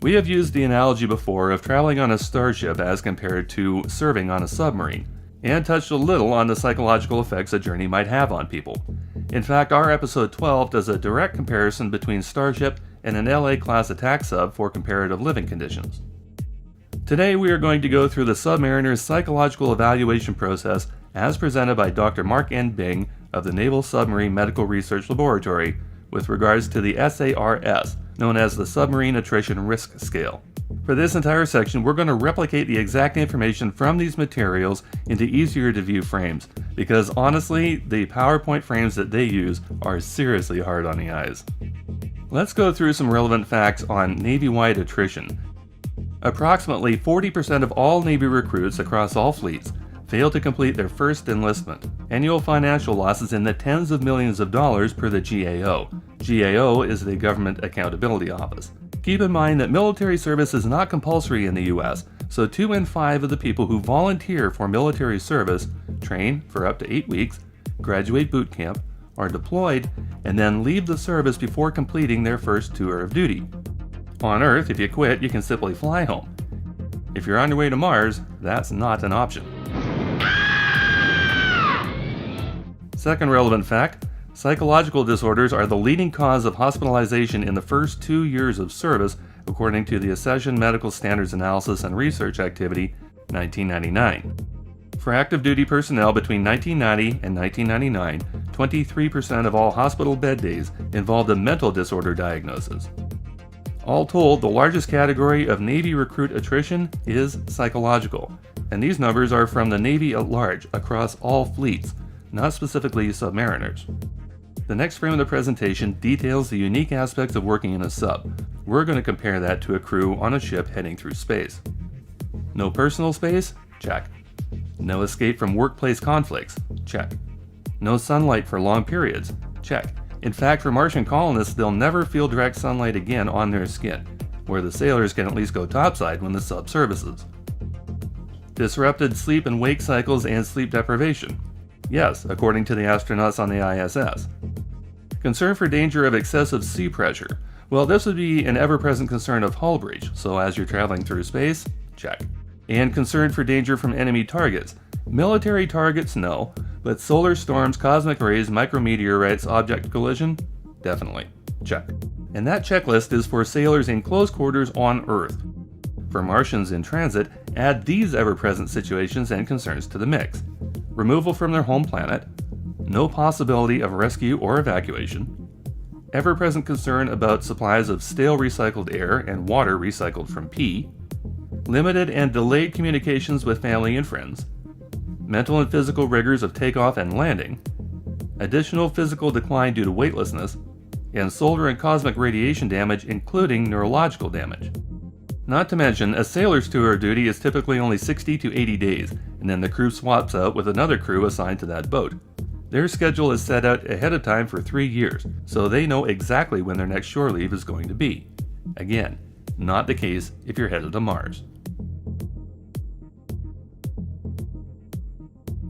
We have used the analogy before of traveling on a starship as compared to serving on a submarine, and touched a little on the psychological effects a journey might have on people. In fact, our episode 12 does a direct comparison between Starship and an LA-class attack sub for comparative living conditions. Today we are going to go through the submariner's psychological evaluation process as presented by Dr. Mark N. Bing of the Naval Submarine Medical Research Laboratory with regards to the SARS, known as the Submarine Attrition Risk Scale. For this entire section, we're going to replicate the exact information from these materials into easier-to-view frames, because honestly, the PowerPoint frames that they use are seriously hard on the eyes. Let's go through some relevant facts on Navy-wide attrition. Approximately 40% of all Navy recruits across all fleets fail to complete their first enlistment. Annual financial losses in the tens of millions of dollars per the GAO. GAO is the Government Accountability Office. Keep in mind that military service is not compulsory in the US, so 2 in 5 of the people who volunteer for military service, train for up to 8 weeks, graduate boot camp, are deployed, and then leave the service before completing their first tour of duty. On Earth, if you quit, you can simply fly home. If you're on your way to Mars, that's not an option. Second relevant fact, psychological disorders are the leading cause of hospitalization in the first 2 years of service, according to the Accession Medical Standards Analysis and Research Activity, 1999. For active duty personnel between 1990 and 1999, 23% of all hospital bed days involved a mental disorder diagnosis. All told, the largest category of Navy recruit attrition is psychological, and these numbers are from the Navy at large across all fleets, not specifically submariners. The next frame of the presentation details the unique aspects of working in a sub. We're going to compare that to a crew on a ship heading through space. No personal space? Check. No escape from workplace conflicts? Check. No sunlight for long periods? Check. In fact, for Martian colonists, they'll never feel direct sunlight again on their skin, where the sailors can at least go topside when the sub services. Disrupted sleep and wake cycles and sleep deprivation? Yes, according to the astronauts on the ISS. Concern for danger of excessive sea pressure? Well, this would be an ever-present concern of hull breach, so as you're traveling through space, check. And concern for danger from enemy targets? Military targets, no, but solar storms, cosmic rays, micrometeorites, object collision? Definitely. Check. And that checklist is for sailors in close quarters on Earth. For Martians in transit, add these ever-present situations and concerns to the mix. Removal from their home planet, no possibility of rescue or evacuation, ever-present concern about supplies of stale recycled air and water recycled from pee, limited and delayed communications with family and friends, mental and physical rigors of takeoff and landing, additional physical decline due to weightlessness, and solar and cosmic radiation damage including neurological damage. Not to mention, a sailor's tour of duty is typically only 60 to 80 days, and then the crew swaps out with another crew assigned to that boat. Their schedule is set out ahead of time for 3 years, so they know exactly when their next shore leave is going to be. Again, not the case if you're headed to Mars.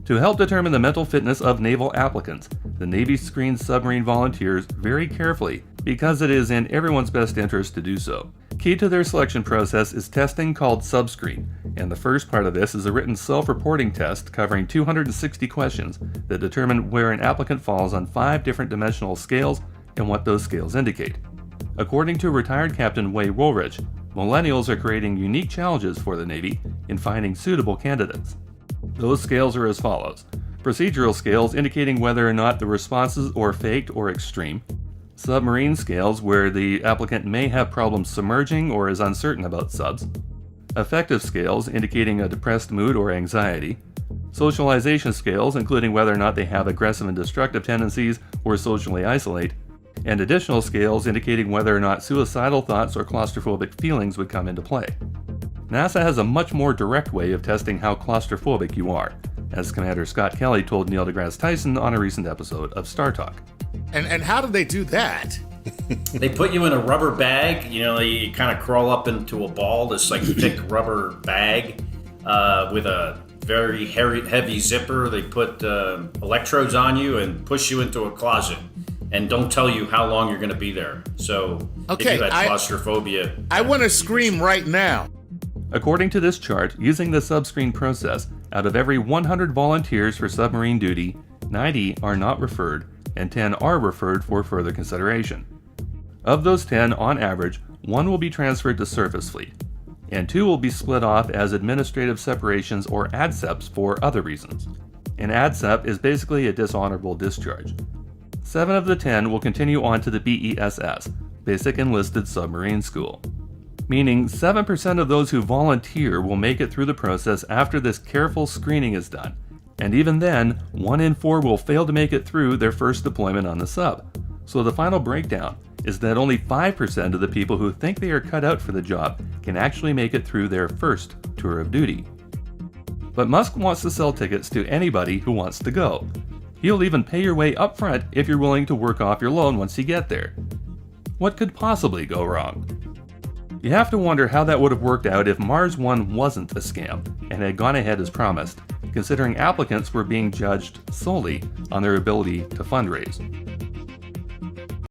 To help determine the mental fitness of naval applicants, the Navy screens submarine volunteers very carefully because it is in everyone's best interest to do so. Key to their selection process is testing called subscreen, and the first part of this is a written self-reporting test covering 260 questions that determine where an applicant falls on 5 different dimensional scales and what those scales indicate. According to retired Captain Way Woolrich, millennials are creating unique challenges for the Navy in finding suitable candidates. Those scales are as follows: procedural scales indicating whether or not the responses are faked or extreme, submarine scales where the applicant may have problems submerging or is uncertain about subs, affective scales indicating a depressed mood or anxiety, socialization scales including whether or not they have aggressive and destructive tendencies or socially isolate, and additional scales indicating whether or not suicidal thoughts or claustrophobic feelings would come into play. NASA has a much more direct way of testing how claustrophobic you are, as Commander Scott Kelly told Neil deGrasse Tyson on a recent episode of Star Talk. And how do they do that? They put you in a rubber bag. You know, you kind of crawl up into a ball, this like thick rubber bag with a very heavy zipper. They put electrodes on you and push you into a closet. and don't tell you how long you're going to be there. So Okay, if you had claustrophobia, I want to scream right now. According to this chart, using the subscreen process, out of every 100 volunteers for submarine duty, 90 are not referred, and 10 are referred for further consideration. Of those 10, on average, 1 will be transferred to surface fleet, and 2 will be split off as administrative separations or ADSEPs for other reasons. An ADSEP is basically a dishonorable discharge. 7 of the 10 will continue on to the BESS, Basic Enlisted Submarine School, meaning 7% of those who volunteer will make it through the process after this careful screening is done, and even then, 1 in 4 will fail to make it through their first deployment on the sub. So the final breakdown is that only 5% of the people who think they are cut out for the job can actually make it through their first tour of duty. But Musk wants to sell tickets to anybody who wants to go. He'll even pay your way up front if you're willing to work off your loan once you get there. What could possibly go wrong? You have to wonder how that would have worked out if Mars One wasn't a scam and had gone ahead as promised, considering applicants were being judged solely on their ability to fundraise.